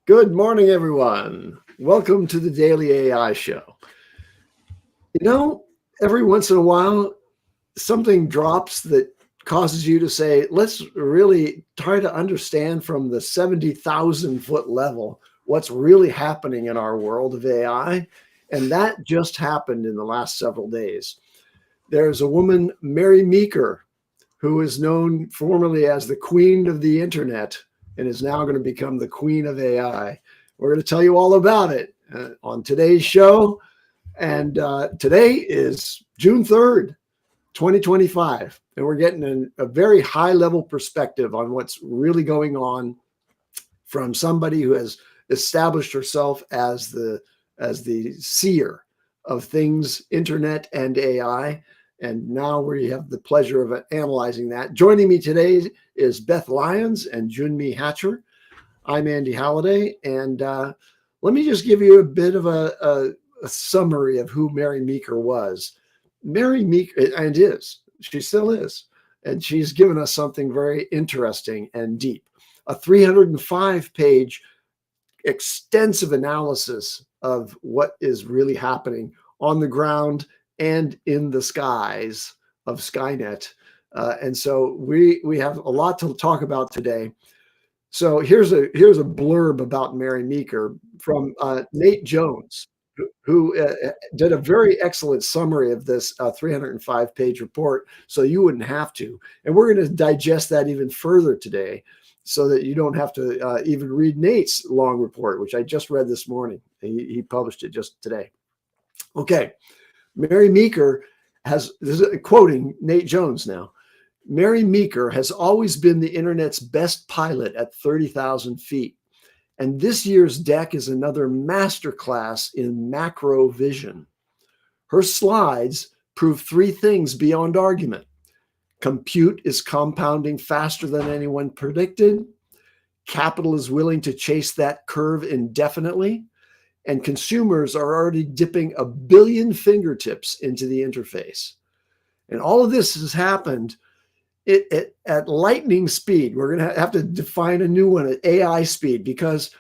Good morning, everyone. Welcome to the Daily AI Show. Every once in a while, something drops that causes you to say, let's really try to understand from the 70,000 foot level what's really happening in our world of AI. And that just happened in the last several days. There's a woman, Mary Meeker, who is known formerly as the queen of the internet and is now going to become the queen of AI. We're going to tell you all about it on today's show. And today is June 3rd, 2025. And we're getting a very high level perspective on what's really going on from somebody who has established herself as the seer of things, internet and AI. And now we have the pleasure of analyzing that. Joining me today is Beth Lyons and Junmi Hatcher. I'm Andy Halliday. And let me just give you a bit of a summary of who Mary Meeker was. Mary Meeker, and she still is. And she's given us something very interesting and deep. A 305-page extensive analysis of what is really happening on the ground and in the skies of Skynet. And so we have a lot to talk about today. So here's a blurb about Mary Meeker from Nate Jones, who did a very excellent summary of this 305-page report, so you wouldn't have to. And we're going to digest that even further today so that you don't have to even read Nate's long report, which I just read this morning. He published it just today. Okay. Mary Meeker this is quoting Nate Jones now. Mary Meeker has always been the internet's best pilot at 30,000 feet. And this year's deck is another masterclass in macro vision. Her slides prove three things beyond argument. Compute is compounding faster than anyone predicted. Capital is willing to chase that curve indefinitely. And consumers are already dipping 1 billion fingertips into the interface. And all of this has happened at lightning speed. We're going to have to define a new one at AI speed because,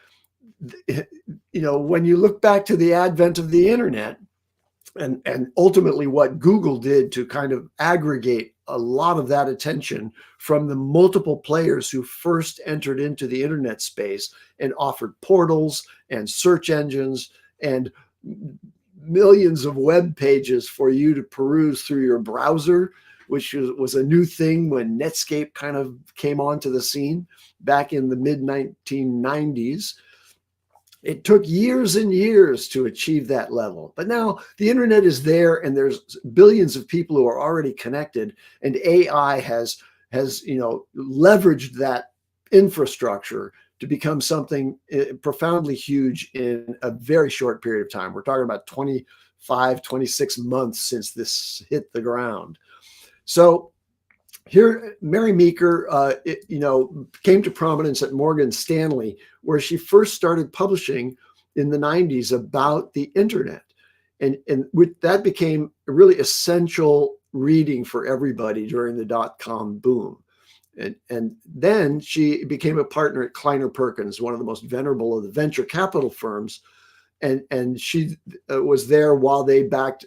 when you look back to the advent of the internet and ultimately what Google did to kind of aggregate a lot of that attention from the multiple players who first entered into the internet space and offered portals and search engines and millions of web pages for you to peruse through your browser, which was a new thing when Netscape kind of came onto the scene back in the mid-1990s. It took years and years to achieve that level. But now the internet is there and there's billions of people who are already connected, and AI has leveraged that infrastructure to become something profoundly huge in a very short period of time. We're talking about 25, 26 months since this hit the ground. So here, Mary Meeker, came to prominence at Morgan Stanley, where she first started publishing in the 90s about the internet. And that became a really essential reading for everybody during the dot-com boom. And then she became a partner at Kleiner Perkins, one of the most venerable of the venture capital firms. And she was there while they backed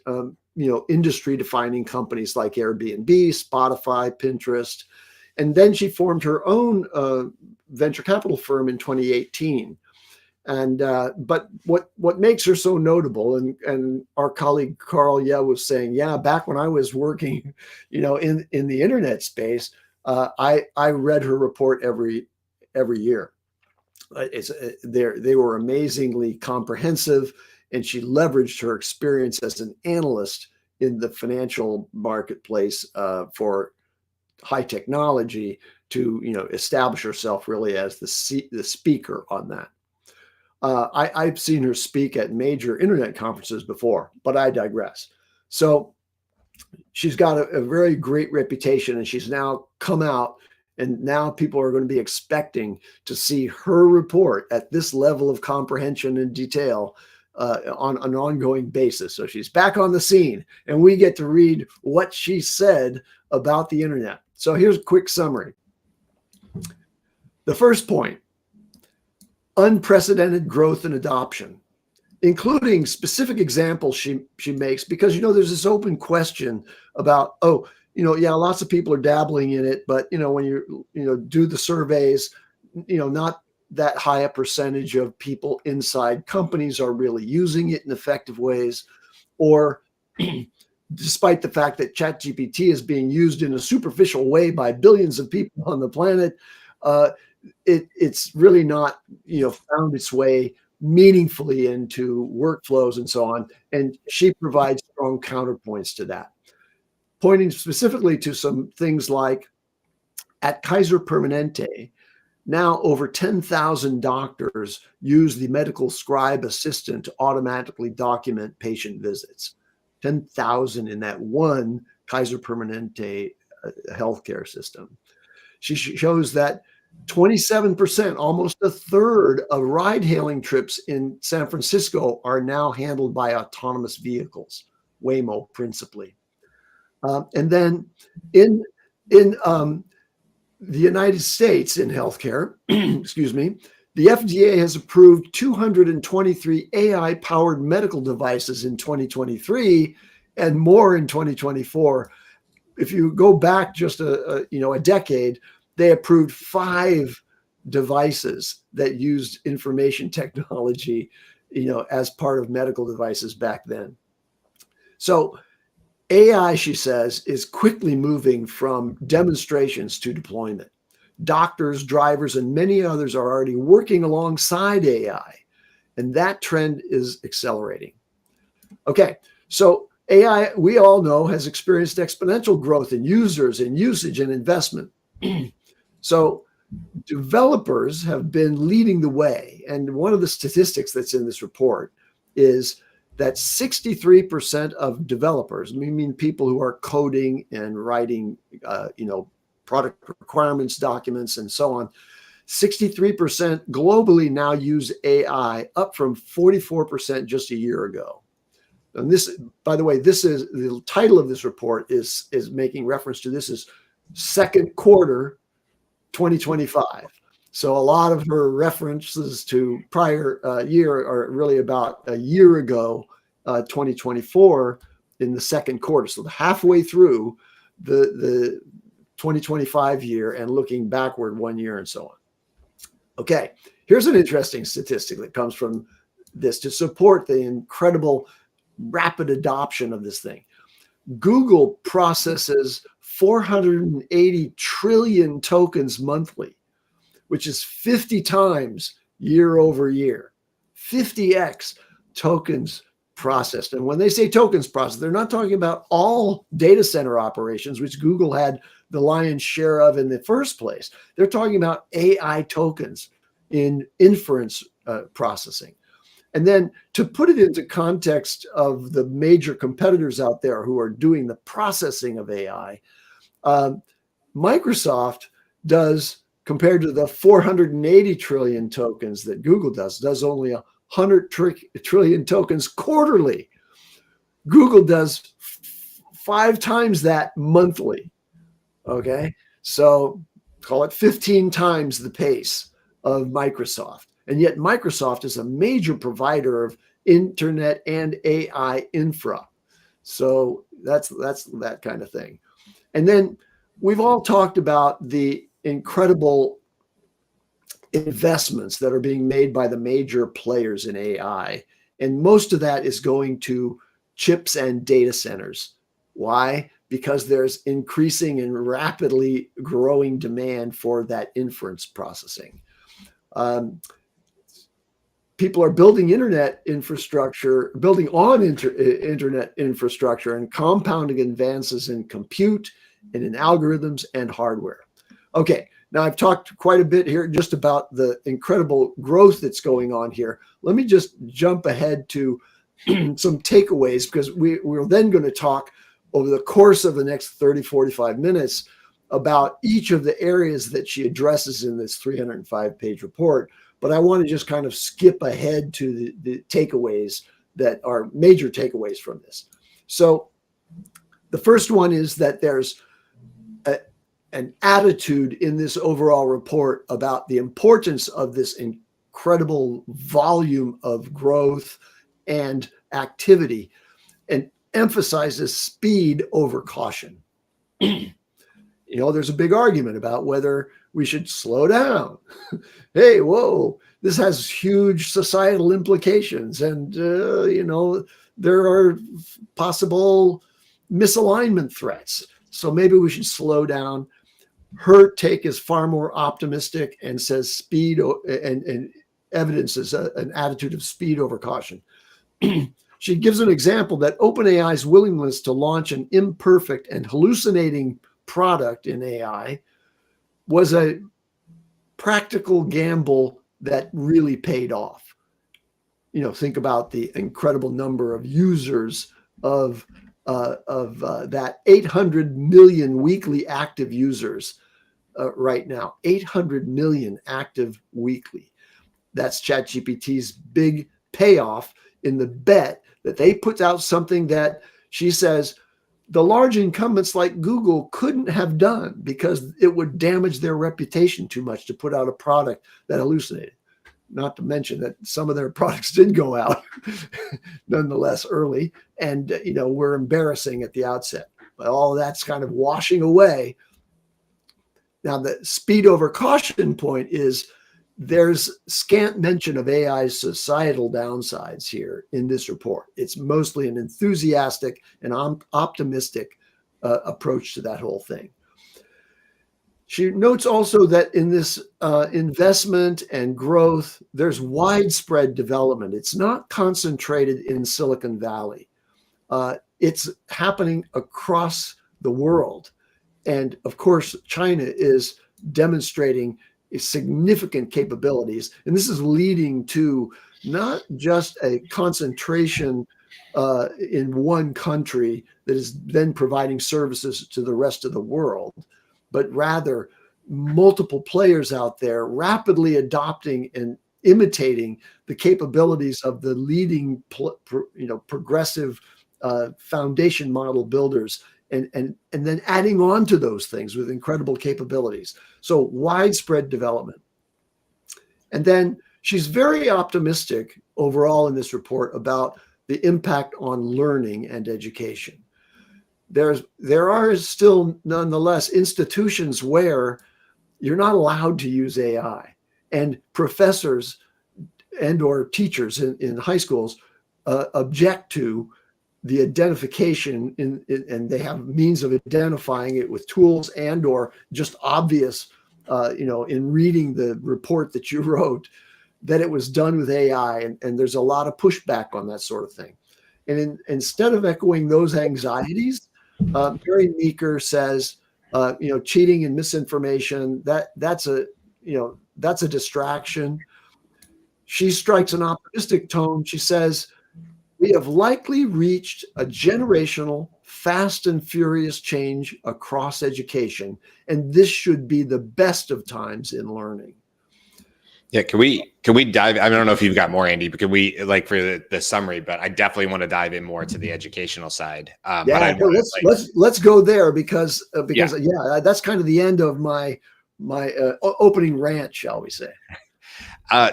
industry-defining companies like Airbnb, Spotify, Pinterest. And then she formed her own venture capital firm in 2018. And but what makes her so notable, and our colleague Carl Yeh was saying, back when I was working, in the internet space, I read her report every year. They were amazingly comprehensive, and she leveraged her experience as an analyst in the financial marketplace for high technology to establish herself really as the speaker on that. I've seen her speak at major internet conferences before, but I digress. So she's got a very great reputation, and she's now come out, and now people are going to be expecting to see her report at this level of comprehension and detail on an ongoing basis. So she's back on the scene, and we get to read what she said about the internet. So here's a quick summary. The first point: unprecedented growth and adoption, including specific examples she makes, because, there's this open question about, oh, yeah, lots of people are dabbling in it, but, when do the surveys, not that high a percentage of people inside companies are really using it in effective ways, or despite the fact that ChatGPT is being used in a superficial way by billions of people on the planet, it's really not, found its way meaningfully into workflows and so on. And she provides strong counterpoints to that, pointing specifically to some things like at Kaiser Permanente, now over 10,000 doctors use the medical scribe assistant to automatically document patient visits. 10,000 in that one Kaiser Permanente healthcare system. She shows that 27%, almost a third of ride-hailing trips in San Francisco are now handled by autonomous vehicles, Waymo principally. And then in the United States in healthcare, excuse me, the FDA has approved 223 AI-powered medical devices in 2023 and more in 2024. If you go back just a decade, they approved 5 devices that used information technology, as part of medical devices back then. So AI, she says, is quickly moving from demonstrations to deployment. Doctors, drivers, and many others are already working alongside AI, and that trend is accelerating. Okay, so AI, we all know, has experienced exponential growth in users and usage and investment. So developers have been leading the way. And one of the statistics that's in this report is that 63% of developers, I mean people who are coding and writing, product requirements, documents, and so on, 63% globally now use AI, up from 44% just a year ago. And this, by the way, this is the title of this report is making reference to this is second quarter 2025. So a lot of her references to prior year are really about a year ago, 2024, in the second quarter. So halfway through the 2025 year and looking backward 1 year and so on. Okay, here's an interesting statistic that comes from this to support the incredible rapid adoption of this thing. Google processes 480 trillion tokens monthly, which is 50 times year over year, 50x tokens processed. And when they say tokens processed, they're not talking about all data center operations, which Google had the lion's share of in the first place. They're talking about AI tokens in inference processing. And then to put it into context of the major competitors out there who are doing the processing of AI, Microsoft does, compared to the 480 trillion tokens that Google does only 100 trillion tokens quarterly. Google does 5 times that monthly. Okay, so call it 15 times the pace of Microsoft. And yet Microsoft is a major provider of internet and AI infra. So that's that kind of thing. And then we've all talked about the incredible investments that are being made by the major players in AI. And most of that is going to chips and data centers. Why? Because there's increasing and rapidly growing demand for that inference processing. People are building internet infrastructure, building on internet infrastructure and compounding advances in compute and in algorithms and hardware. Okay, now I've talked quite a bit here just about the incredible growth that's going on here. Let me just jump ahead to some takeaways, because we're then going to talk over the course of the next 30, 45 minutes about each of the areas that she addresses in this 305-page report. But I want to just kind of skip ahead to the takeaways that are major takeaways from this. So the first one is that there's an attitude in this overall report about the importance of this incredible volume of growth and activity, and emphasizes speed over caution. There's a big argument about whether we should slow down. Hey, whoa, this has huge societal implications. And, there are possible misalignment threats. So maybe we should slow down. Her take is far more optimistic and says speed and evidences an attitude of speed over caution. She gives an example that OpenAI's willingness to launch an imperfect and hallucinating product in AI was a practical gamble that really paid off. Think about the incredible number of users of that 800 million weekly active users right now. 800 million active weekly. That's ChatGPT's big payoff in the bet that they put out something that she says the large incumbents like Google couldn't have done because it would damage their reputation too much to put out a product that hallucinated. Not to mention that some of their products did go out nonetheless early and, were embarrassing at the outset. But all of that's kind of washing away. Now, the speed over caution point is there's scant mention of AI's societal downsides here in this report. It's mostly an enthusiastic and optimistic approach to that whole thing. She notes also that in this investment and growth, there's widespread development. It's not concentrated in Silicon Valley. It's happening across the world. And of course, China is demonstrating significant capabilities. And this is leading to not just a concentration in one country that is then providing services to the rest of the world, but rather multiple players out there rapidly adopting and imitating the capabilities of the leading, progressive foundation model builders, and then adding on to those things with incredible capabilities. So widespread development. And then she's very optimistic overall in this report about the impact on learning and education. There are still nonetheless institutions where you're not allowed to use AI, and professors and or teachers in high schools object to the identification and they have means of identifying it with tools and or just obvious, in reading the report that you wrote, that it was done with AI, and there's a lot of pushback on that sort of thing. And instead of echoing those anxieties, Mary Meeker says, cheating and misinformation, that's a distraction. She strikes an optimistic tone. She says, we have likely reached a generational, fast and furious change across education, and this should be the best of times in learning. Yeah, can we dive? I don't know if you've got more, Andy, but can we, like, for the summary? But I definitely want to dive in more to the educational side. Let's go there because that's kind of the end of my opening rant, shall we say?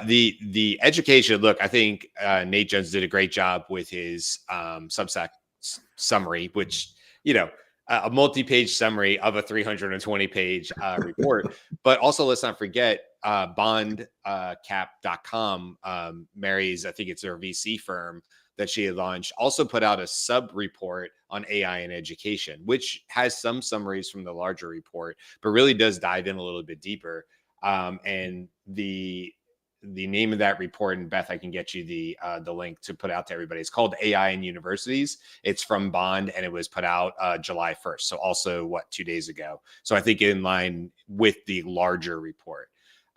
The education. Look, I think Nate Jones did a great job with his Substack summary, which a multi-page summary of a 320-page report. But also, let's not forget bondcap.com. Mary's, I think it's their VC firm that she had launched, also put out a sub report on AI and education, which has some summaries from the larger report, but really does dive in a little bit deeper. And the name of that report, and Beth, I can get you the link to put out to everybody. It's called AI in Universities. It's from Bond, and it was put out July 1st. So also 2 days ago. So I think in line with the larger report.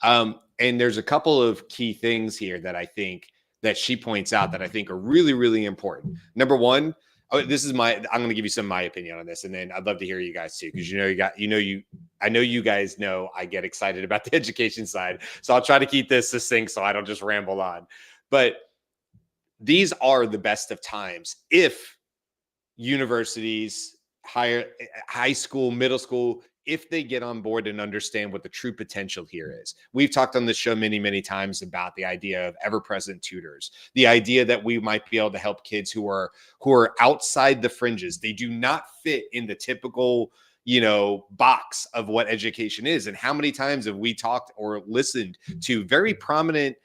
And there's a couple of key things here that I think that she points out that I think are really, really important. Number one, I'm going to give you some of my opinion on this, and then I'd love to hear you guys too, because I know you guys know I get excited about the education side, so I'll try to keep this succinct so I don't just ramble on. But these are the best of times if universities, high school, middle school if they get on board and understand what the true potential here is. We've talked on this show many, many times about the idea of ever-present tutors, the idea that we might be able to help kids who are outside the fringes. They do not fit in the typical, box of what education is. And how many times have we talked or listened to very prominent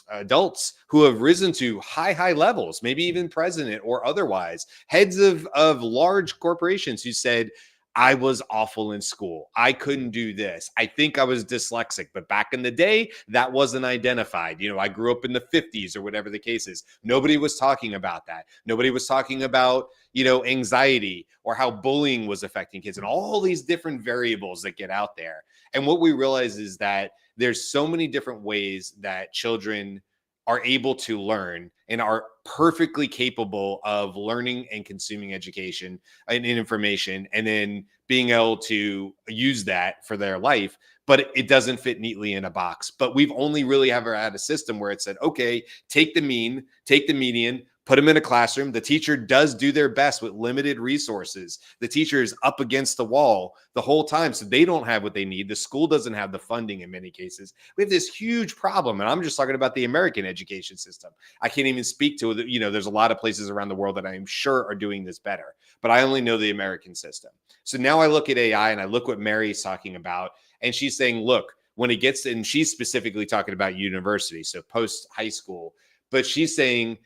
adults who have risen to high levels, maybe even president or otherwise, heads of large corporations, who said, I was awful in school. I couldn't do this. I think I was dyslexic, but back in the day, that wasn't identified. I grew up in the 50s or whatever the case is. Nobody was talking about that. Nobody was talking about, anxiety or how bullying was affecting kids and all these different variables that get out there. And what we realize is that there's so many different ways that children are able to learn and are perfectly capable of learning and consuming education and information, and then being able to use that for their life. But it doesn't fit neatly in a box. But we've only really ever had a system where it said, okay, take the mean, take the median, put them in a classroom. The teacher does do their best with limited resources. The teacher is up against the wall the whole time, so they don't have what they need. The school doesn't have the funding in many cases. We have this huge problem, and I'm just talking about the American education system. I can't even speak to it. There's a lot of places around the world that I'm sure are doing this better, but I only know the American system. So now I look at AI and I look what Mary's talking about, and she's saying, look, when it gets, and she's specifically talking about university, so post high school, but she's saying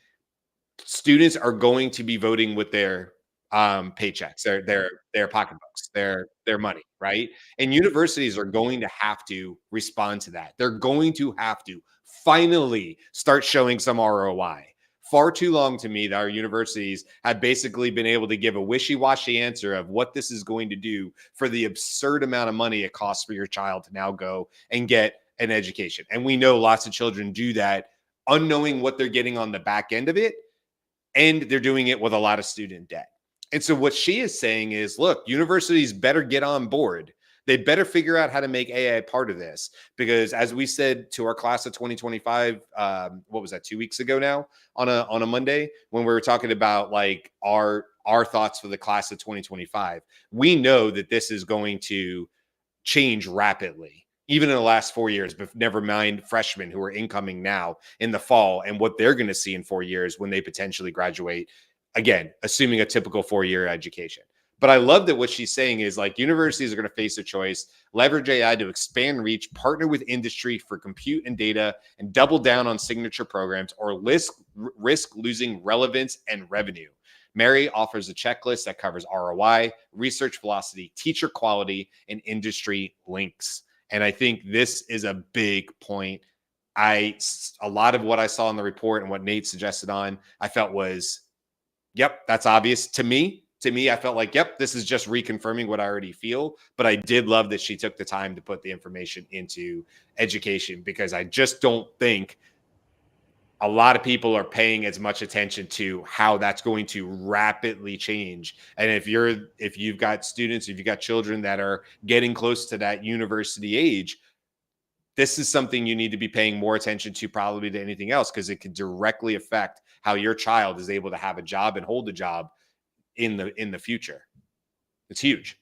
students are going to be voting with their paychecks, their pocketbooks, their money, right? And universities are going to have to respond to that. They're going to have to finally start showing some ROI. Far too long, to me, that our universities have basically been able to give a wishy-washy answer of what this is going to do for the absurd amount of money it costs for your child to now go and get an education. And we know lots of children do that unknowing what they're getting on the back end of it, and they're doing it with a lot of student debt. And so what she is saying is, look, universities better get on board. They better figure out how to make AI part of this, because as we said to our class of 2025, what was that, 2 weeks ago now, on a Monday, when we were talking about like our thoughts for the class of 2025, we know that this is going to change rapidly, even in the last 4 years, but never mind freshmen who are incoming now in the fall and what they're going to see in 4 years when they potentially graduate, again, assuming a typical 4-year education. But I love that what she's saying is, like, universities are going to face a choice: leverage AI to expand reach, partner with industry for compute and data, and double down on signature programs, or risk losing relevance and revenue. Mary offers a checklist that covers ROI, research velocity, teacher quality, and industry links. And I think this is a big point. A lot of what I saw in the report and what Nate suggested on, I felt was, yep, that's obvious to me. To me, I felt like, yep, this is just reconfirming what I already feel. But I did love that she took the time to put the information into education, because I just don't think a lot of people are paying as much attention to how that's going to rapidly change. And if you've got students, if you've got children that are getting close to that university age, this is something you need to be paying more attention to probably to anything else, because it could directly affect how your child is able to have a job and hold a job in the future. It's huge.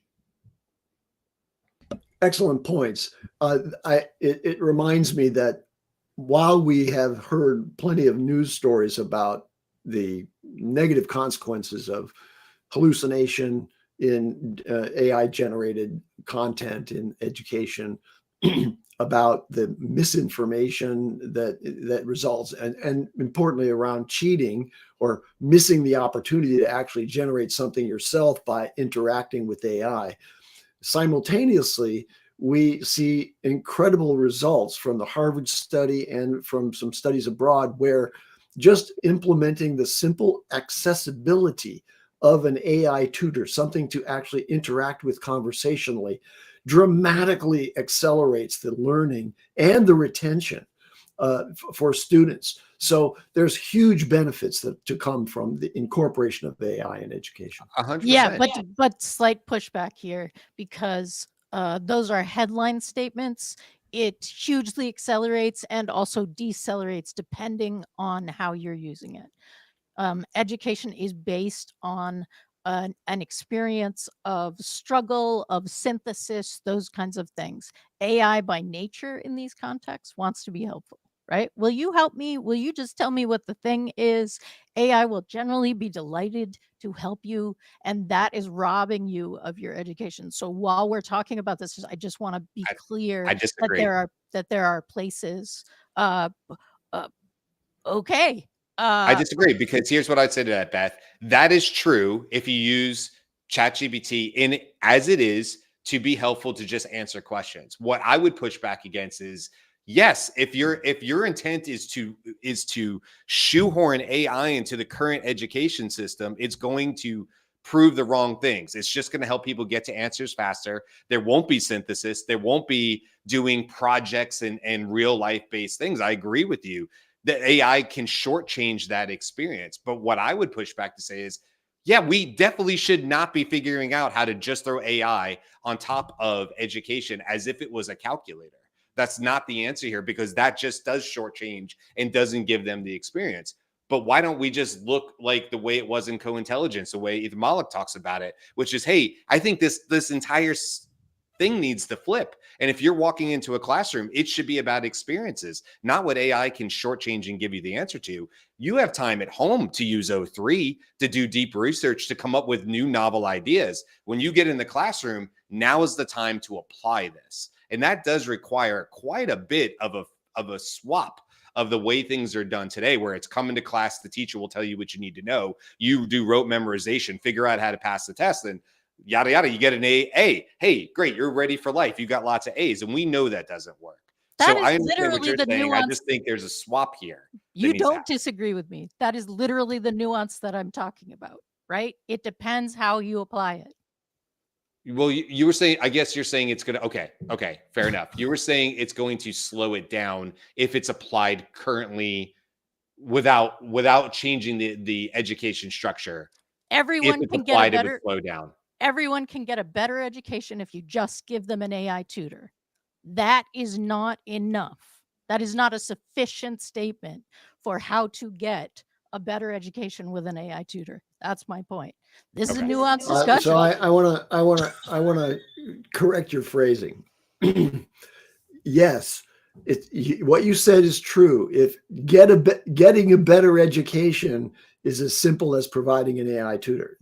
Excellent points. It reminds me that while we have heard plenty of news stories about the negative consequences of hallucination in AI generated content in education, about the misinformation that results, and importantly around cheating or missing the opportunity to actually generate something yourself by interacting with AI. Simultaneously, we see incredible results from the Harvard study and from some studies abroad, where just implementing the simple accessibility of an AI tutor, something to actually interact with conversationally, dramatically accelerates the learning and the retention for students. So there's huge benefits to come from the incorporation of AI in education. 100%. Yeah, but slight pushback here, because those are headline statements. It hugely accelerates and also decelerates depending on how you're using it. Education is based on an experience of struggle, of synthesis, those kinds of things. AI by nature in these contexts wants to be helpful, right? Will you help me? Will you just tell me what the thing is? AI will generally be delighted to help you, and that is robbing you of your education. So while we're talking about this, I just want to be clear I that disagree. there are places. Uh, uh, okay. I disagree because here's what I'd say to that, Beth. That is true if you use ChatGPT in as it is to be helpful to just answer questions. What I would push back against is yes, if your intent is to shoehorn AI into the current education system, it's going to prove the wrong things. It's just going to help people get to answers faster. There won't be synthesis. There won't be doing projects and real life based things. I agree with you that AI can shortchange that experience. But what I would push back to say is, yeah, we definitely should not be figuring out how to just throw AI on top of education as if it was a calculator. That's not the answer here because that just does shortchange and doesn't give them the experience. But why don't we just look like the way it was in co-intelligence, the way Ethan Malik talks about it, which is, hey, I think this entire thing needs to flip. And if you're walking into a classroom, it should be about experiences, not what AI can shortchange and give you the answer to. You have time at home to use O3 to do deep research, to come up with new novel ideas. When you get in the classroom, now is the time to apply this. And that does require quite a bit of a swap of the way things are done today, where it's come into class, the teacher will tell you what you need to know. You do rote memorization, figure out how to pass the test, and yada yada, you get an A. Hey, great, you're ready for life. You got lots of A's, and we know that doesn't work. That So is I understand what literally you're the saying. I nuance. just think there's a swap here. You don't disagree with me. That is literally the nuance that I'm talking about, right? It depends how you apply it. Well, you were saying, I guess you're saying it's going to, okay, fair enough. You were saying it's going to slow it down if it's applied currently without changing the education structure. If Everyone it's can get a applied, it would better slow down. everyone can get a better education if you just give them an AI tutor. That is not enough. That is not a sufficient statement for how to get a better education with an AI tutor. That's my point. This is a Okay. nuanced discussion. So I want to correct your phrasing. Yes, what you said is true. If getting a better education is as simple as providing an AI tutor,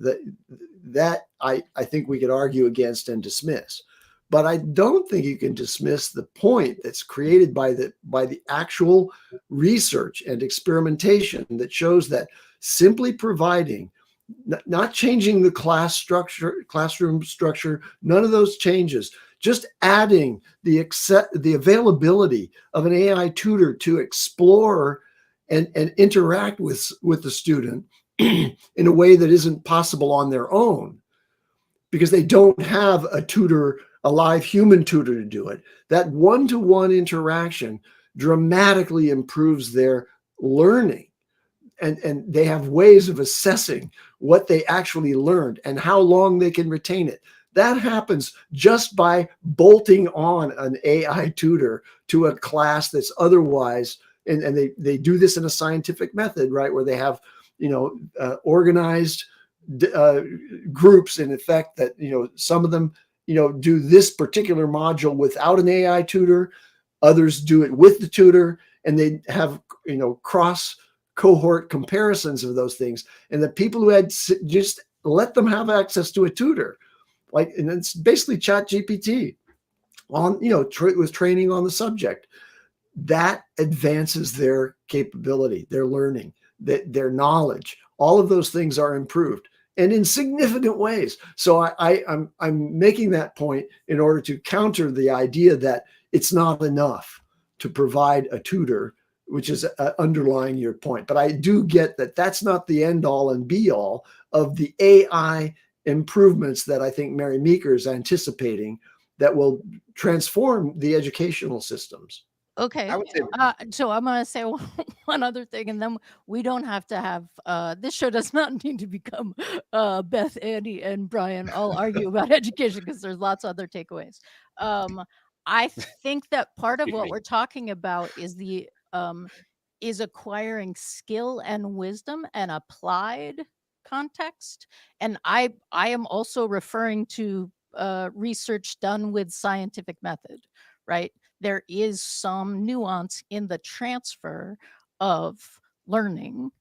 that I think we could argue against and dismiss. But I don't think you can dismiss the point that's created by the actual research and experimentation that shows that simply providing, not changing the classroom structure, none of those changes, just adding the availability of an AI tutor to explore and interact with the student in a way that isn't possible on their own because they don't have a live human tutor to do it. That one-to-one interaction dramatically improves their learning. And they have ways of assessing what they actually learned and how long they can retain it. That happens just by bolting on an AI tutor to a class that's otherwise, and they do this in a scientific method, right? Where they have, organized groups in effect that, some of them, do this particular module without an AI tutor, others do it with the tutor, and they have, cross cohort comparisons of those things. And the people who had just let them have access to a tutor, and it's basically ChatGPT on, with training on the subject, that advances their capability, their learning, their knowledge. All of those things are improved and in significant ways. So I'm making that point in order to counter the idea that it's not enough to provide a tutor, which is underlying your point. But I do get that that's not the end all and be all of the AI improvements that I think Mary Meeker is anticipating that will transform the educational systems. Okay. I would say So I'm going to say one other thing, and then we don't have to have this show does not need to become Beth, Andy, and Brian all argue about education because there's lots of other takeaways. I think that part of what we're talking about is is acquiring skill and wisdom and applied context. And I am also referring to research done with scientific method, right? There is some nuance in the transfer of learning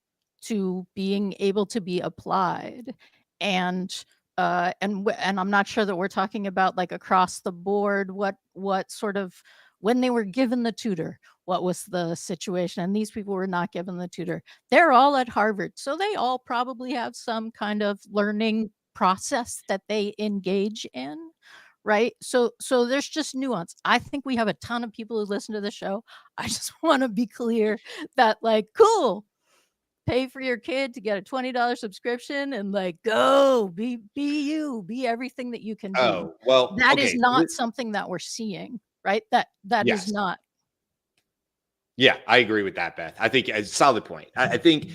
to being able to be applied. And I'm not sure that we're talking about like across the board what sort of, when they were given the tutor, what was the situation. And these people were not given the tutor. They're all at Harvard, so they all probably have some kind of learning process that they engage in, right? So there's just nuance. I think we have a ton of people who listen to the show. I just want to be clear that, like, cool, pay for your kid to get a $20 subscription and like go be you, be everything that you can be. Oh, well, That is okay. not something that we're seeing, right? That is Yes. not. Yeah, I agree with that, Beth. I think a solid point. I think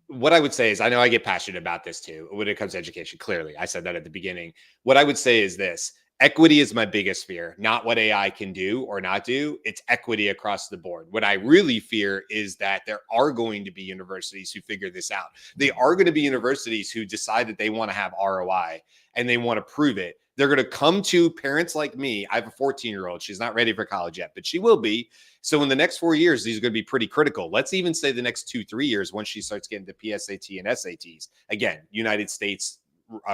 what I would say is, I know I get passionate about this too when it comes to education. Clearly, I said that at the beginning. What I would say is this: equity is my biggest fear, not what AI can do or not do. It's equity across the board. What I really fear is that there are going to be universities who figure this out. They are going to be universities who decide that they want to have ROI and they want to prove it. They're going to come to parents like me. I have a 14-year-old. She's not ready for college yet, but she will be. So in the next 4 years, these are going to be pretty critical. Let's even say the next 2-3 years, once she starts getting to PSAT and SATs. Again, United States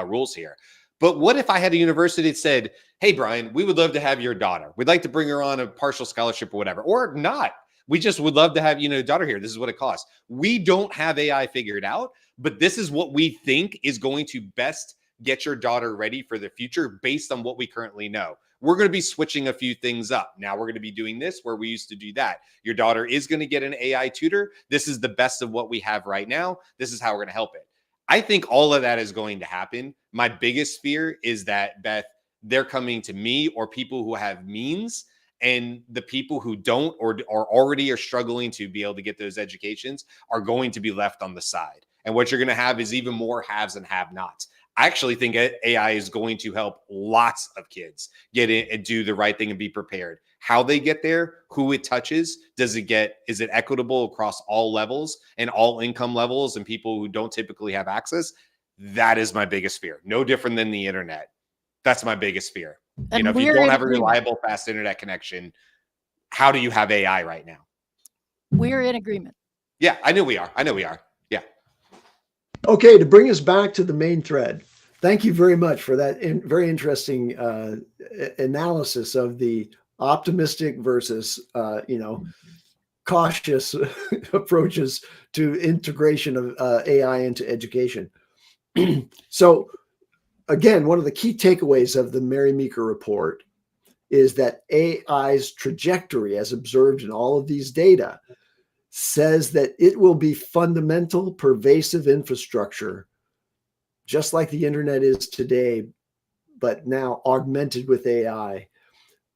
rules here. But what if I had a university that said, hey, Brian, we would love to have your daughter. We'd like to bring her on a partial scholarship or whatever, or not. We just would love to have, daughter here. This is what it costs. We don't have AI figured out, but this is what we think is going to best get your daughter ready for the future based on what we currently know. We're going to be switching a few things up. Now we're going to be doing this where we used to do that. Your daughter is going to get an AI tutor. This is the best of what we have right now. This is how we're going to help it. I think all of that is going to happen. My biggest fear is that, Beth, they're coming to me or people who have means, and the people who don't or already are struggling to be able to get those educations are going to be left on the side. And what you're going to have is even more haves and have-nots. I actually think AI is going to help lots of kids get in and do the right thing and be prepared. How they get there, who it touches, is it equitable across all levels and all income levels and people who don't typically have access? That is my biggest fear. No different than the internet. That's my biggest fear. And if you don't have a reliable, fast internet connection, how do you have AI right now? We're in agreement. Yeah, I know we are. Yeah. Okay, to bring us back to the main thread, thank you very much for that very interesting analysis of the optimistic versus, cautious approaches to integration of AI into education. So, again, one of the key takeaways of the Mary Meeker report is that AI's trajectory, as observed in all of these data, says that it will be fundamental, pervasive infrastructure, just like the internet is today, but now augmented with AI,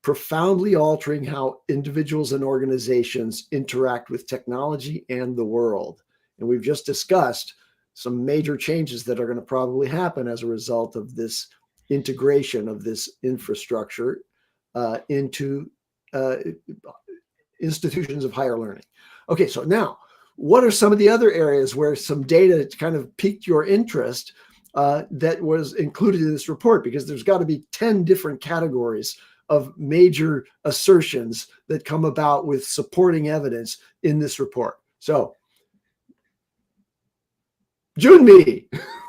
profoundly altering how individuals and organizations interact with technology and the world. And we've just discussed some major changes that are going to probably happen as a result of this integration of this infrastructure into institutions of higher learning. Okay, so now, what are some of the other areas where some data kind of piqued your interest that was included in this report? Because there's got to be 10 different categories of major assertions that come about with supporting evidence in this report. So, Junmi,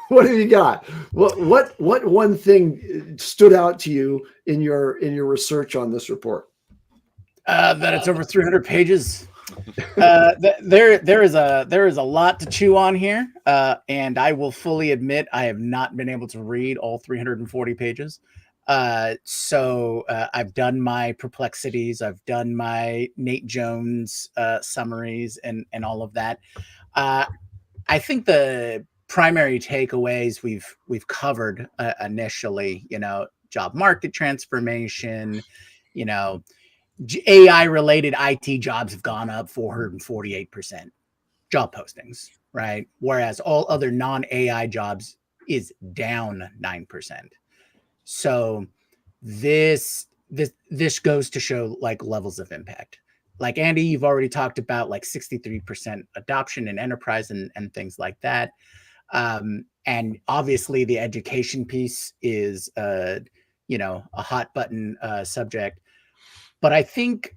what have you got? What one thing stood out to you in your research on this report? That it's over 300 pages. There is a lot to chew on here, and I will fully admit I have not been able to read all 340 pages. So I've done my perplexities, I've done my Nate Jones summaries, and all of that. I think the primary takeaways we've covered initially. Job market transformation. AI related IT jobs have gone up 448%. Job postings, right? Whereas all other non-AI jobs is down 9%. So this goes to show like levels of impact. Like Andy, you've already talked about like 63% adoption in enterprise and things like that. And obviously the education piece is, you know, a hot button subject. But I think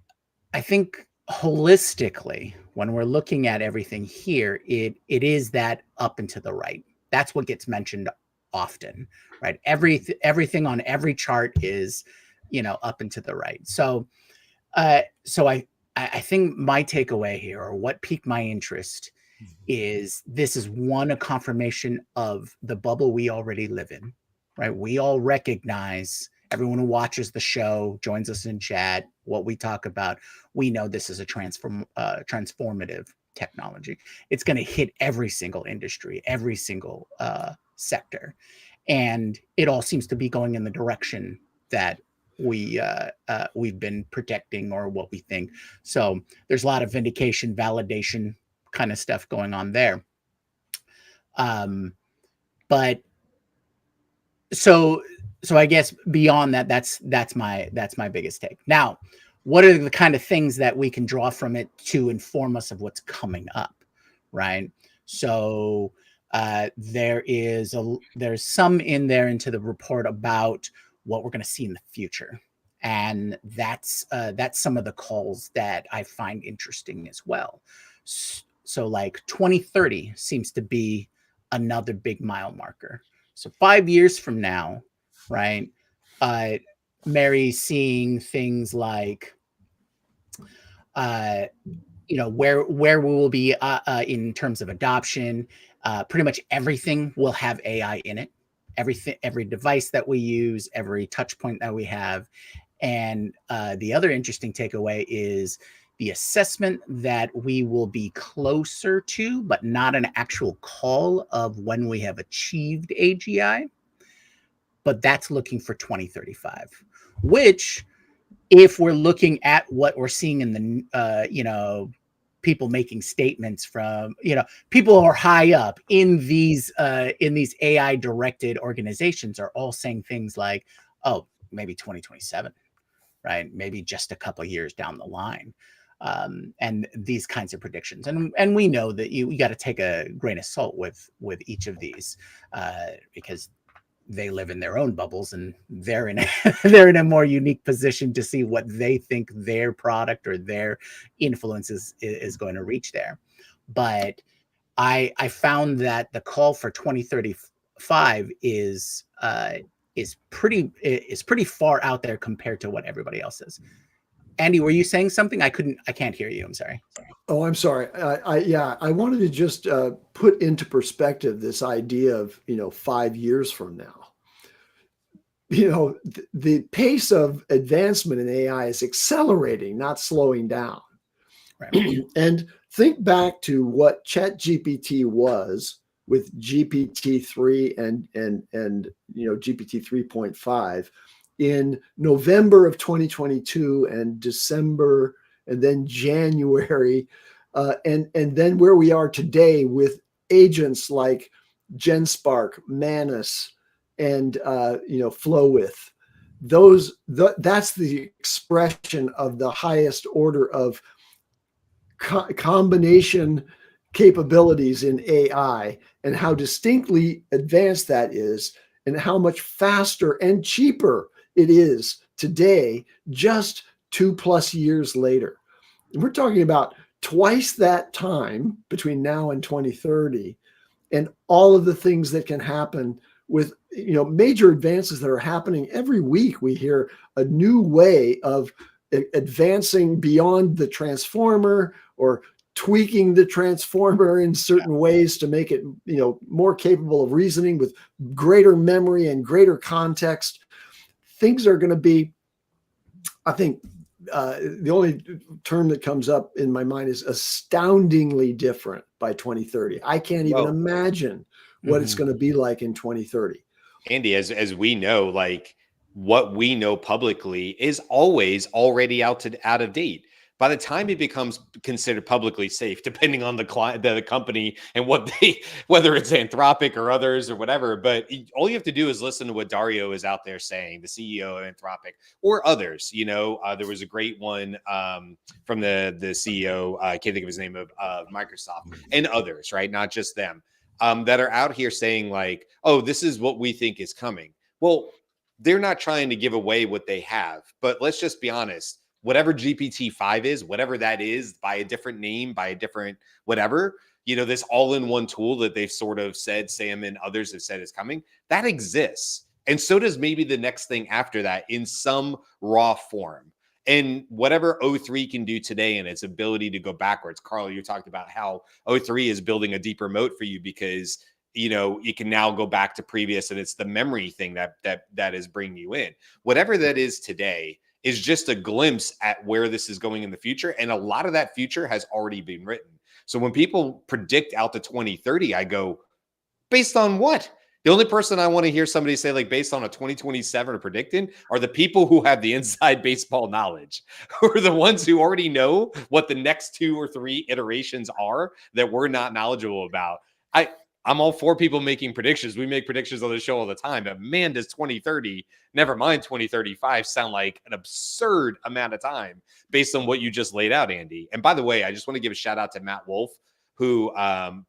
holistically, when we're looking at everything here, it is that up and to the right. That's what gets mentioned often, right? Everything on every chart is, you know, up and to the right. So so I think my takeaway here, or what piqued my interest, is this is a confirmation of the bubble we already live in, right? We all recognize, everyone who watches the show, joins us in chat, what we talk about, we know this is a transformative technology. It's going to hit every single industry, every single sector, and it all seems to be going in the direction that we've been protecting, or what we think. So there's a lot of vindication, validation kind of stuff going on there. But so I guess beyond that, that's my biggest take. Now, what are the kind of things that we can draw from it to inform us of what's coming up, right? So there's some in there into the report about what we're going to see in the future, and that's some of the calls that I find interesting as well. So like 2030 seems to be another big mile marker. So 5 years from now, right? Mary's seeing things like, you know, where we will be in terms of adoption. Pretty much everything will have AI in it. Every device that we use, every touch point that we have. And the other interesting takeaway is the assessment that we will be closer to, but not an actual call of when we have achieved AGI. But that's looking for 2035, which, if we're looking at what we're seeing in the, you know, people making statements from, you know, people who are high up in these AI directed organizations are all saying things like, oh, maybe 2027, right? Maybe just a couple of years down the line. And these kinds of predictions. And we know that you got to take a grain of salt with each of these, because they live in their own bubbles, and they're in a more unique position to see what they think their product or their influence is going to reach there. But I found that the call for 2035 is pretty far out there compared to what everybody else is. Andy, were you saying something? I can't hear you. I'm sorry. Oh, I'm sorry. I wanted to just put into perspective this idea of, 5 years from now. The pace of advancement in AI is accelerating, not slowing down. Right. And think back to what ChatGPT was with GPT-3 and GPT 3.5 in November of 2022 and December and then January, and then where we are today with agents like GenSpark, Manus, and Flowwith. That's the expression of the highest order of combination capabilities in AI, and how distinctly advanced that is, and how much faster and cheaper it is today, just 2+ years later. And we're talking about twice that time between now and 2030, and all of the things that can happen with major advances that are happening every week. We hear a new way of advancing beyond the transformer, or tweaking the transformer in certain ways to make it more capable of reasoning with greater memory and greater context. Things are going to be, I think, the only term that comes up in my mind is astoundingly different by 2030. I can't even imagine what it's going to be like in 2030. Andy, as we know, like, what we know publicly is always already out of date. By the time it becomes considered publicly safe, depending on the client, the company, and whether it's Anthropic or others or whatever. But all you have to do is listen to what Dario is out there saying, the CEO of Anthropic, or others. There was a great one from the CEO, I can't think of his name, of Microsoft, and others, right? Not just them. that are out here saying like, oh, this is what we think is coming. Well, they're not trying to give away what they have, but let's just be honest. Whatever GPT-5 is, whatever that is, by a different name, by a different whatever, this all-in-one tool that they've sort of said, Sam and others have said is coming, that exists. And so does maybe the next thing after that in some raw form. And whatever O3 can do today and its ability to go backwards. Carl, you talked about how O3 is building a deeper moat for you because you can now go back to previous, and it's the memory thing that is bringing you in. Whatever that is today is just a glimpse at where this is going in the future. And a lot of that future has already been written. So when people predict out to 2030, I go, based on what? The only person I want to hear somebody say like based on a 2027 or predicting are the people who have the inside baseball knowledge, who are the ones who already know what the next 2 or 3 iterations are that we're not knowledgeable about. I'm all for people making predictions. We make predictions on the show all the time, but man, does 2030, never mind 2035, sound like an absurd amount of time based on what you just laid out, Andy. And by the way, I just want to give a shout out to Matt Wolf, who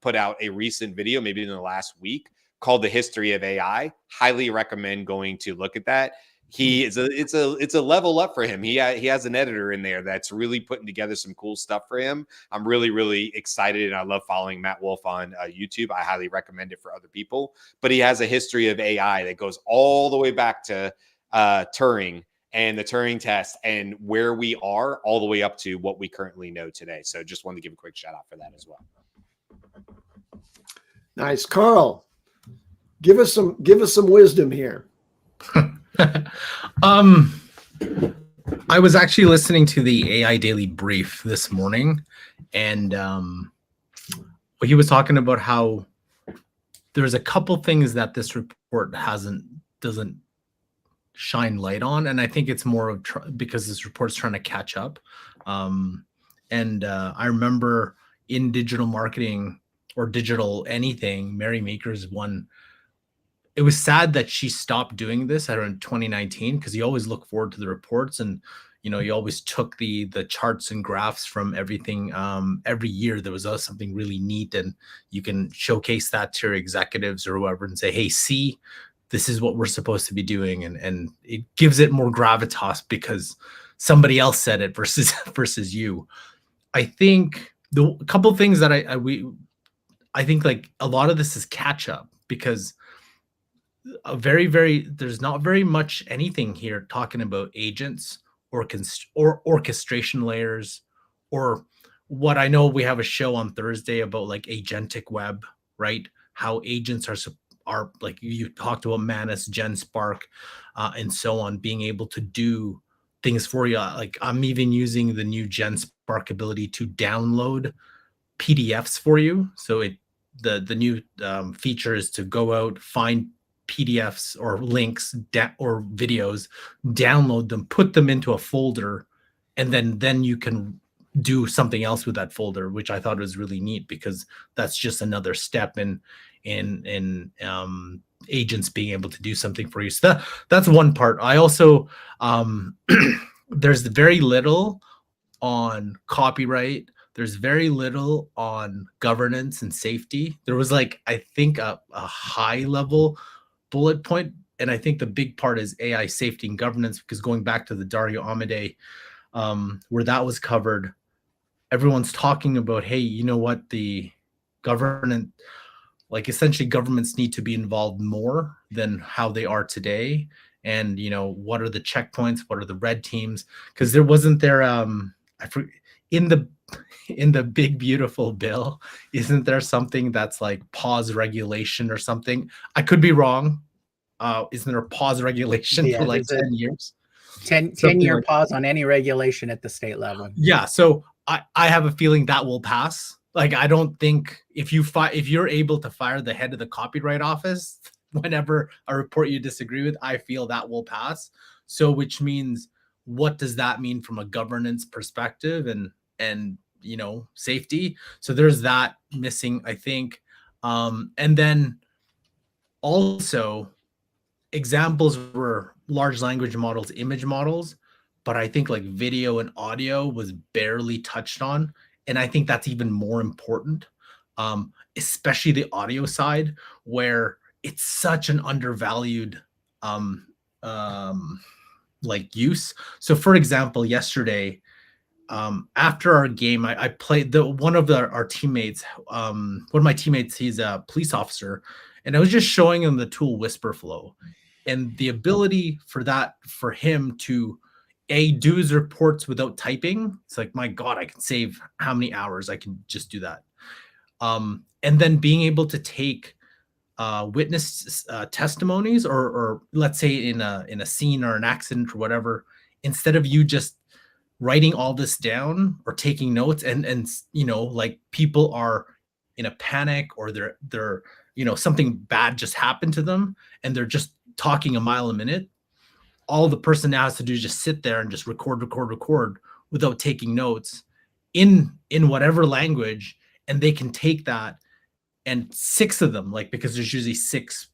put out a recent video, maybe in the last week, called The History of AI. Highly recommend going to look at that. It's a level up for him. He has an editor in there that's really putting together some cool stuff for him. I'm really, really excited, and I love following Matt Wolf on YouTube. I highly recommend it for other people. But he has a history of AI that goes all the way back to Turing and the Turing test and where we are all the way up to what we currently know today. So just wanted to give a quick shout out for that as well. Nice. Carl, give us some wisdom here. I was actually listening to the AI Daily Brief this morning, and he was talking about how there's a couple things that this report doesn't shine light on, and I think it's more of because this report's trying to catch up. I remember in digital marketing or digital anything, Mary Meeker's one. It was sad that she stopped doing this around 2019 because you always look forward to the reports, and you always took the charts and graphs from everything. Every year there was something really neat, and you can showcase that to your executives or whoever and say, hey, see, this is what we're supposed to be doing, and it gives it more gravitas because somebody else said it versus you. I think the couple things that I think like a lot of this is catch up because there's not very much anything here talking about agents or orchestration layers, or what I know we have a show on Thursday about like agentic web, right? How agents are like you talked about Manus, GenSpark, and so on, being able to do things for you. Like I'm even using the new GenSpark ability to download PDFs for you. So the new feature is to go out, find PDFs or links or videos, download them, put them into a folder, and then you can do something else with that folder, which I thought was really neat because that's just another step in agents being able to do something for you. So that's one part. I also there's very little on copyright. There's very little on governance and safety. There was like, I think a high level bullet point. And I think the big part is AI safety and governance, because going back to the Dario Amodei, where that was covered, everyone's talking about, hey, you know what, the government, like essentially governments need to be involved more than how they are today. And, what are the checkpoints? What are the red teams? Because there wasn't there, in the big, beautiful bill, isn't there something that's like pause regulation or something? I could be wrong. Isn't there a pause regulation for like 10 years? 10-year pause on any regulation at the state level. Yeah. So I have a feeling that will pass. Like, I don't think if you're able to fire the head of the copyright office whenever a report you disagree with, I feel that will pass. So which means, what does that mean from a governance perspective and safety? So there's that missing, I think. And then also examples were large language models, image models, but I think like video and audio was barely touched on. And I think that's even more important. especially the audio side, where it's such an undervalued um, um, like use. So, for example, yesterday, after our game, I played our teammates. One of my teammates, he's a police officer, and I was just showing him the tool Whisperflow, and the ability for him to do his reports without typing. It's like, my God, I can save how many hours? I can just do that. And then being able to take witness testimonies, or let's say in a scene or an accident or whatever, instead of you just writing all this down or taking notes, and like people are in a panic, or they're something bad just happened to them and they're just talking a mile a minute. All the person now has to do is just sit there and just record without taking notes in whatever language, and they can take that, and 6 of them, like, because there's usually 6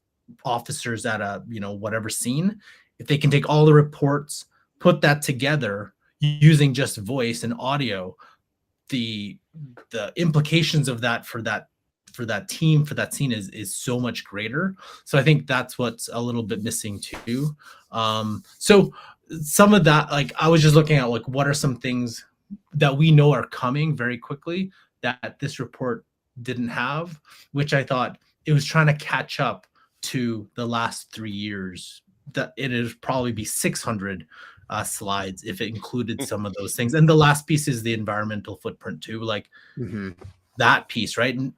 officers at a whatever scene, if they can take all the reports, put that together using just voice and audio, the implications of that for that team, for that scene is so much greater. So I think that's what's a little bit missing too. So some of that, like, I was just looking at, like, what are some things that we know are coming very quickly that this report didn't have, which I thought it was trying to catch up to the last 3 years. That it would probably be 600 slides if it included some of those things. And the last piece is the environmental footprint too, like that piece, right? And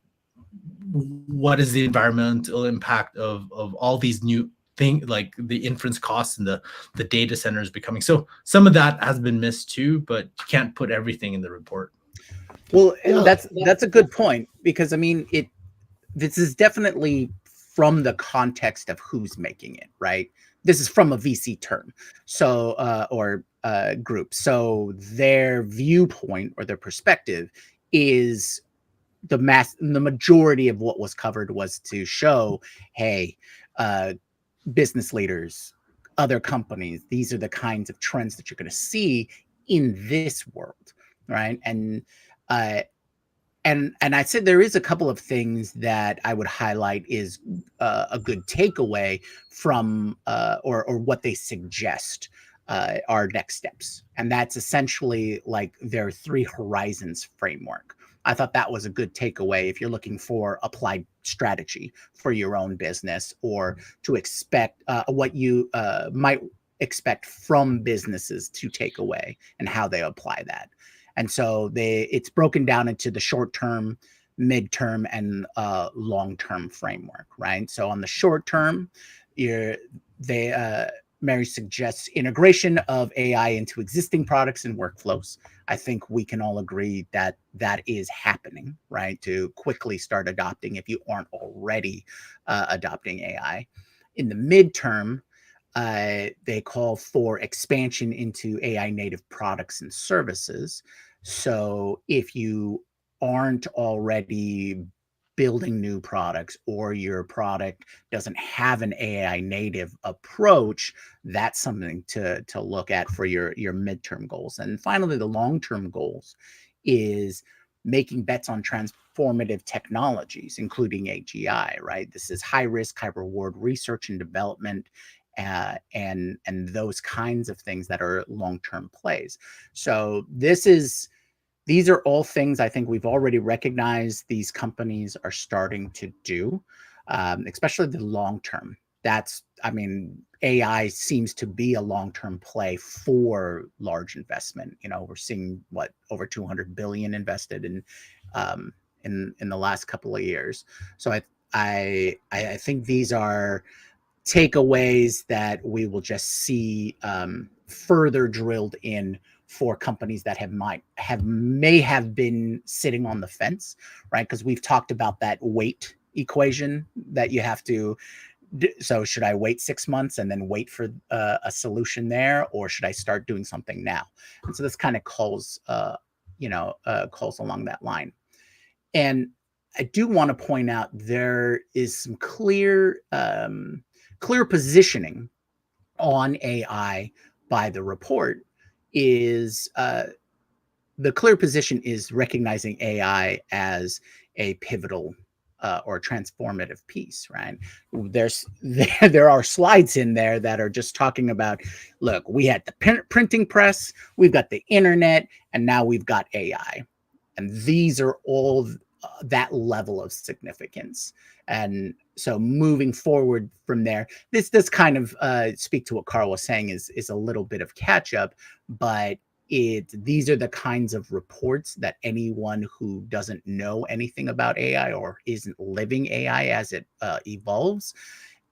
what is the environmental impact of all these new things, like the inference costs and the data centers becoming. So some of that has been missed too, but you can't put everything in the report. Well, that's a good point, because I mean, this is definitely from the context of who's making it, right? This is from a VC term, so or group. So their viewpoint or their perspective is the majority of what was covered was to show, hey, business leaders, other companies, these are the kinds of trends that you're going to see in this world, right? And I said there is a couple of things that I would highlight is a good takeaway from or what they suggest are next steps. And that's essentially like their 3 horizons framework. I thought that was a good takeaway if you're looking for applied strategy for your own business, or to expect what you might expect from businesses to take away and how they apply that. And so it's broken down into the short-term, mid-term, and long-term framework, right? So on the short term, Mary suggests integration of AI into existing products and workflows. I think we can all agree that that is happening, right? To quickly start adopting if you aren't already adopting AI. In the midterm, they call for expansion into AI native products and services. So if you aren't already building new products, or your product doesn't have an AI native approach, that's something to look at for your midterm goals. And finally, the long-term goals is making bets on transformative technologies, including AGI, right? This is high risk, high reward research and development, and those kinds of things that are long-term plays. So these are all things I think we've already recognized these companies are starting to do, especially the long term. AI seems to be a long-term play for large investment. We're seeing over 200 billion invested in the last couple of years. So I think these are takeaways that we will just see further drilled in for companies that may have been sitting on the fence, right? Because we've talked about that wait equation that you have to. So should I wait 6 months and then wait for a solution there, or should I start doing something now? And so this kind of calls along that line. And I do want to point out there is some clear positioning on AI by the report. Is the clear position is recognizing AI as a pivotal or transformative piece, right? There are slides in there that are just talking about, look, we had the printing press, we've got the internet, and now we've got AI, and these are all that level of significance. And so moving forward from there, this does kind of speak to what Carl was saying is a little bit of catch up, but these are the kinds of reports that anyone who doesn't know anything about AI or isn't living AI as it evolves,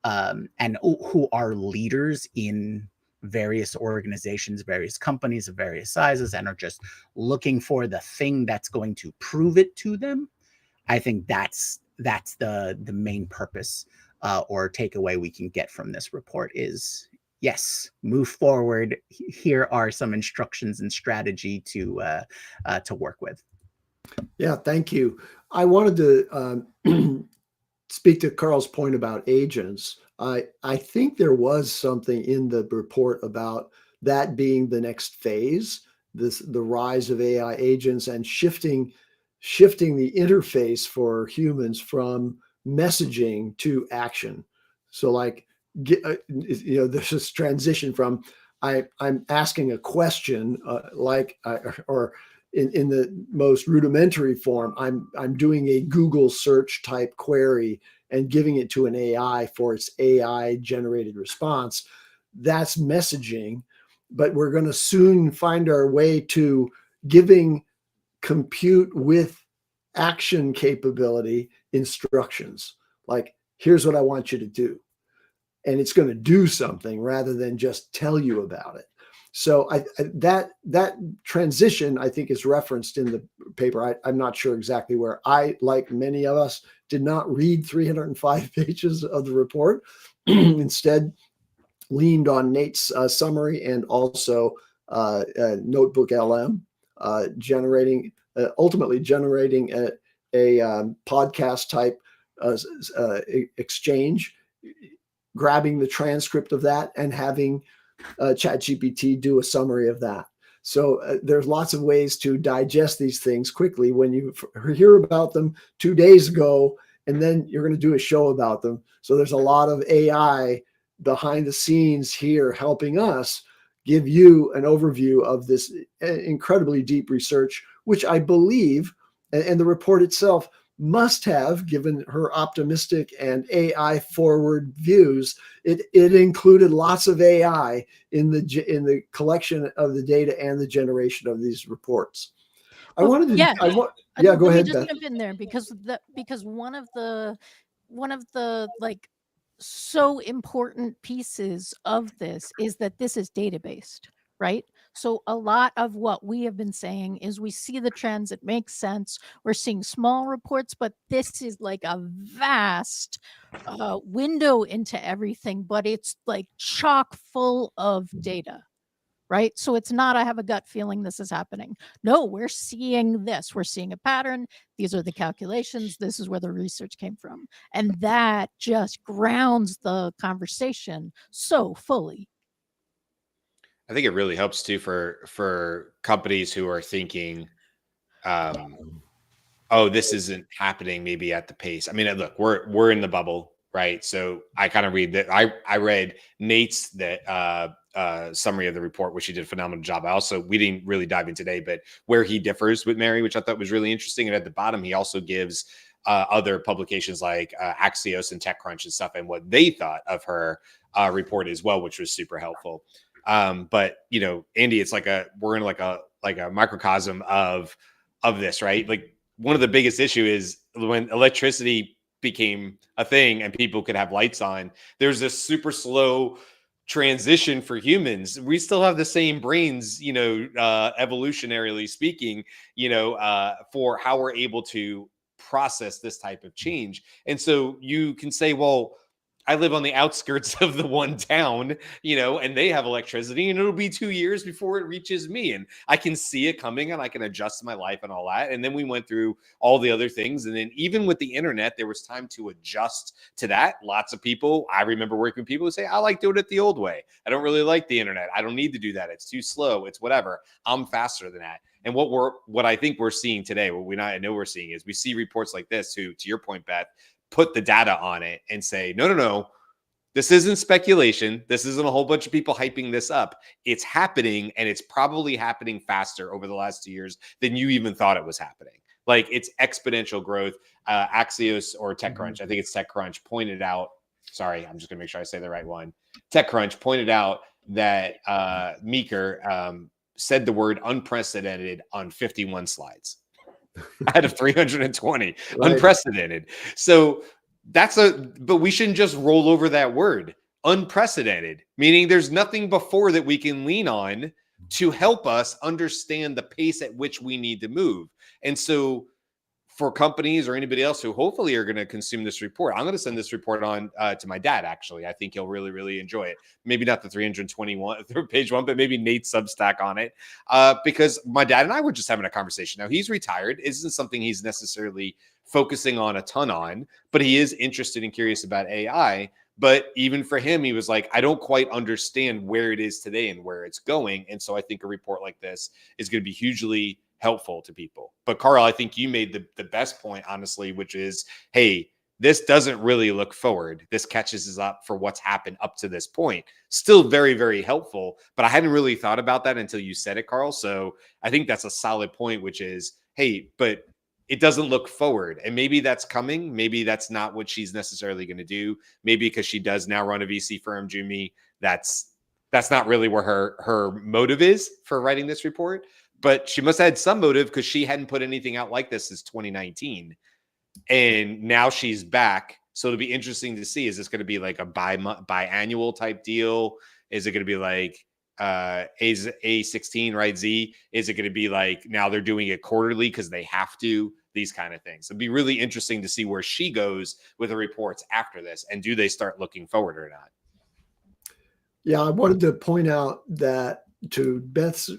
and who are leaders in various organizations, various companies of various sizes, and are just looking for the thing that's going to prove it to them. I think that's the main purpose or takeaway we can get from this report is, yes, move forward. Here are some instructions and strategy to work with. Yeah, thank you. I wanted to speak to Carl's point about agents. I think there was something in the report about that being the next phase, the rise of AI agents and shifting the interface for humans from messaging to action. So like, there's this transition from I'm asking a question or in the most rudimentary form, I'm doing a Google search type query and giving it to an AI for its AI generated response. That's messaging, but we're going to soon find our way to giving compute with action capability instructions. Like, here's what I want you to do. And it's going to do something rather than just tell you about it. So that transition, I think, is referenced in the paper. I'm not sure exactly where. I, like many of us, did not read 305 pages of the report. Instead, leaned on Nate's summary and also Notebook LM, ultimately generating a podcast type exchange, grabbing the transcript of that and having ChatGPT do a summary of that. So there's lots of ways to digest these things quickly when you hear about them 2 days ago, and then you're going to do a show about them. So there's a lot of AI behind the scenes here helping us give you an overview of this incredibly deep research, which I believe, and the report itself must have, given her optimistic and AI forward views, it included lots of AI in the collection of the data and the generation of these reports. I wanted to, yeah, yeah, go let ahead, me just Beth. jump in there because one of the like so important pieces of this is that this is data based, right? So a lot of what we have been saying is we see the trends, it makes sense. We're seeing small reports, but this is like a vast window into everything, but it's like chock full of data. Right. So it's not, I have a gut feeling this is happening. No, we're seeing this. We're seeing a pattern. These are the calculations. This is where the research came from. And that just grounds the conversation so fully. I think it really helps too for companies who are thinking, oh, this isn't happening maybe at the pace. I mean, look, we're in the bubble, right? So I kind of read that. I read Nate's summary of the report, which he did a phenomenal job. We didn't really dive in today, but where he differs with Mary, which I thought was really interesting. And at the bottom, he also gives other publications like Axios and TechCrunch and stuff, and what they thought of her report as well, which was super helpful. But Andy, it's like we're in like a microcosm of this, right? Like, one of the biggest issue is when electricity became a thing and people could have lights on, there's this super slow transition for humans. We still have the same brains, evolutionarily speaking, for how we're able to process this type of change. And so you can say, well, I live on the outskirts of the one town, and they have electricity, and it'll be 2 years before it reaches me. And I can see it coming and I can adjust my life and all that. And then we went through all the other things. And then even with the internet, there was time to adjust to that. Lots of people, I remember working with people who say, I like doing it the old way. I don't really like the internet. I don't need to do that. It's too slow. It's whatever. I'm faster than that. And what I think we're seeing today, I know we're seeing is we see reports like this who, to your point, Beth, put the data on it and say, no, this isn't speculation. This isn't a whole bunch of people hyping this up. It's happening, and it's probably happening faster over the last 2 years than you even thought it was happening. Like, it's exponential growth. Axios or TechCrunch, I think it's TechCrunch, pointed out, sorry, I'm just going to make sure I say the right one. TechCrunch pointed out that Meeker said the word unprecedented on 51 slides out of 320. Right. Unprecedented. So but we shouldn't just roll over that word. Unprecedented, meaning there's nothing before that we can lean on to help us understand the pace at which we need to move. And so for companies or anybody else who hopefully are going to consume this report, I'm going to send this report on to my dad, actually. I think he'll really, really enjoy it. Maybe not the 321 page one, but maybe Nate's Substack on it, because my dad and I were just having a conversation. Now, he's retired. It isn't something he's necessarily focusing on a ton on, but he is interested and curious about AI. But even for him, he was like, I don't quite understand where it is today and where it's going. And so I think a report like this is going to be hugely helpful to people. But Carl, I think you made the best point, honestly, which is, hey, this doesn't really look forward. This catches us up for what's happened up to this point. Still very, very helpful. But I hadn't really thought about that until you said it, Carl. So I think that's a solid point, which is, hey, but it doesn't look forward. And maybe that's coming. Maybe that's not what she's necessarily going to do. Maybe because she does now run a VC firm, Jumi, that's not really where her motive is for writing this report. But she must have had some motive, because she hadn't put anything out like this since 2019. And now she's back. So it'll be interesting to see, is this going to be like a biannual type deal? Is it going to be like A16, right? Z? Is it going to be like now they're doing it quarterly because they have to? These kind of things. It'd be really interesting to see where she goes with the reports after this. And do they start looking forward or not? Yeah, I wanted to point out that to Beth's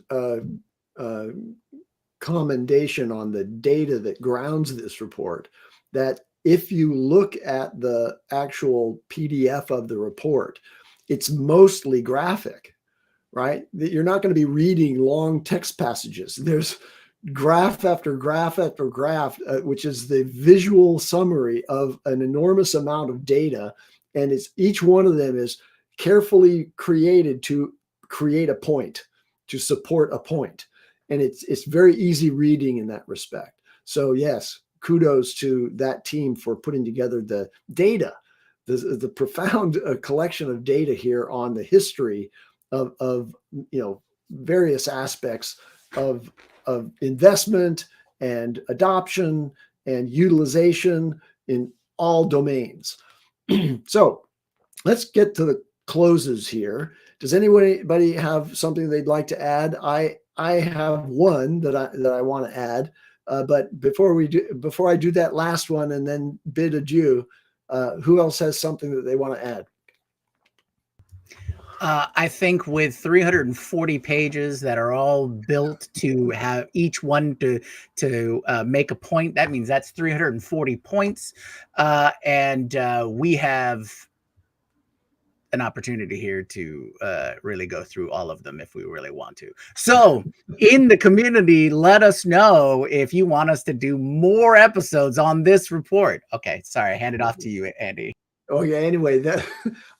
commendation on the data that grounds this report, that if you look at the actual PDF of the report, it's mostly graphic, right? That you're not going to be reading long text passages. There's graph after graph after graph, which is the visual summary of an enormous amount of data. And each one of them is carefully created to create a point, to support a point. And it's very easy reading in that respect. So yes, kudos to that team for putting together the data, the profound collection of data here on the history of various aspects of investment and adoption and utilization in all domains. So let's get to the closes here. Does anybody have something they'd like to add? I have one that I want to add, but before I do that last one and then bid adieu, who else has something that they want to add? I think with 340 pages that are all built to have each one to make a point, that means that's 340 points, and we have an opportunity here to really go through all of them if we really want to. So in the community, let us know if you want us to do more episodes on this report. Okay, sorry, I hand it off to you, Andy. Oh yeah. Anyway,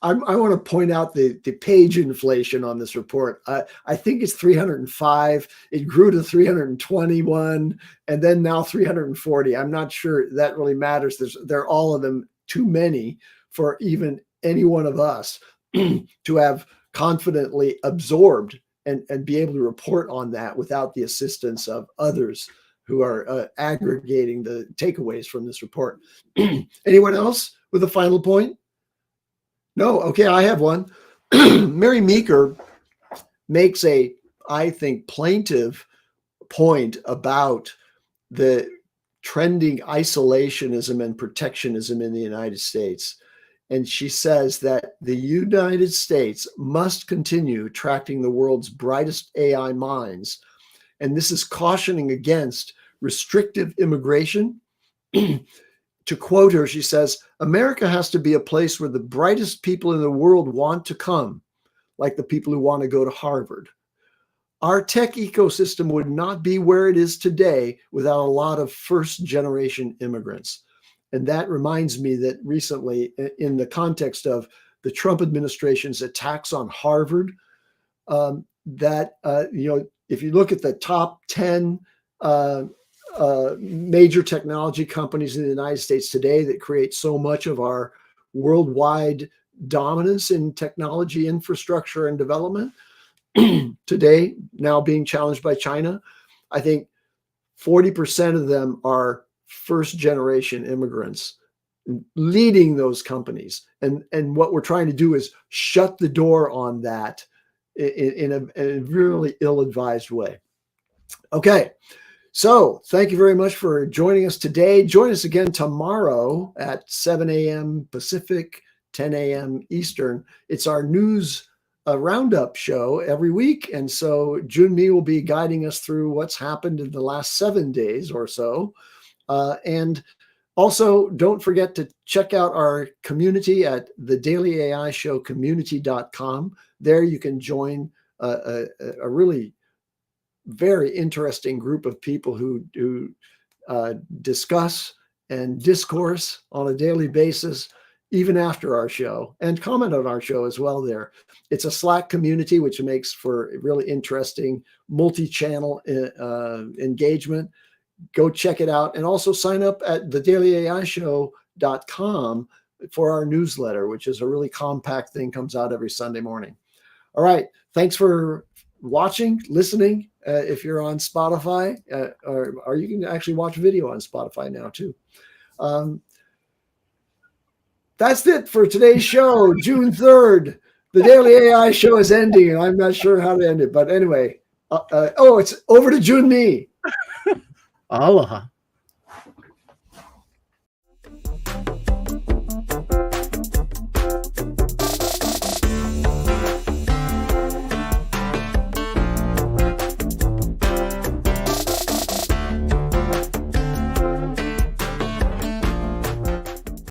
I want to point out the page inflation on this report. I think it's 305. It grew to 321, and then now 340. I'm not sure that really matters. They're all of them too many for even any one of us to have confidently absorbed and be able to report on that without the assistance of others who are aggregating the takeaways from this report. Anyone else with a final point? No? Okay, I have one. Mary Meeker makes I think, plaintive point about the trending isolationism and protectionism in the United States. And she says that the United States must continue attracting the world's brightest AI minds. And this is cautioning against restrictive immigration. To quote her, she says, America has to be a place where the brightest people in the world want to come, like the people who want to go to Harvard. Our tech ecosystem would not be where it is today without a lot of first-generation immigrants. And that reminds me that recently, in the context of the Trump administration's attacks on Harvard, if you look at the top 10 major technology companies in the United States today that create so much of our worldwide dominance in technology infrastructure and development, today now being challenged by China, I think 40% of them are first generation immigrants leading those companies. And what we're trying to do is shut the door on that in a really ill-advised way. Okay. So thank you very much for joining us today. Join us again tomorrow at 7 a.m. Pacific, 10 a.m. Eastern. It's our news roundup show every week. And so Junmi will be guiding us through what's happened in the last 7 days or so. And also, don't forget to check out our community at the Daily AI Show community.com. There you can join a really very interesting group of people who discuss and discourse on a daily basis, even after our show, and comment on our show as well there. It's a Slack community, which makes for really interesting multi-channel engagement. Go check it out, and also sign up at thedailyAIshow.com for our newsletter, which is a really compact thing, comes out every Sunday morning. All right. Thanks for watching, listening. If you're on Spotify, or you can actually watch video on Spotify now too. That's it for today's show, June 3rd. The Daily AI Show is ending, and I'm not sure how to end it. But anyway, it's over to Junmi. Aloha.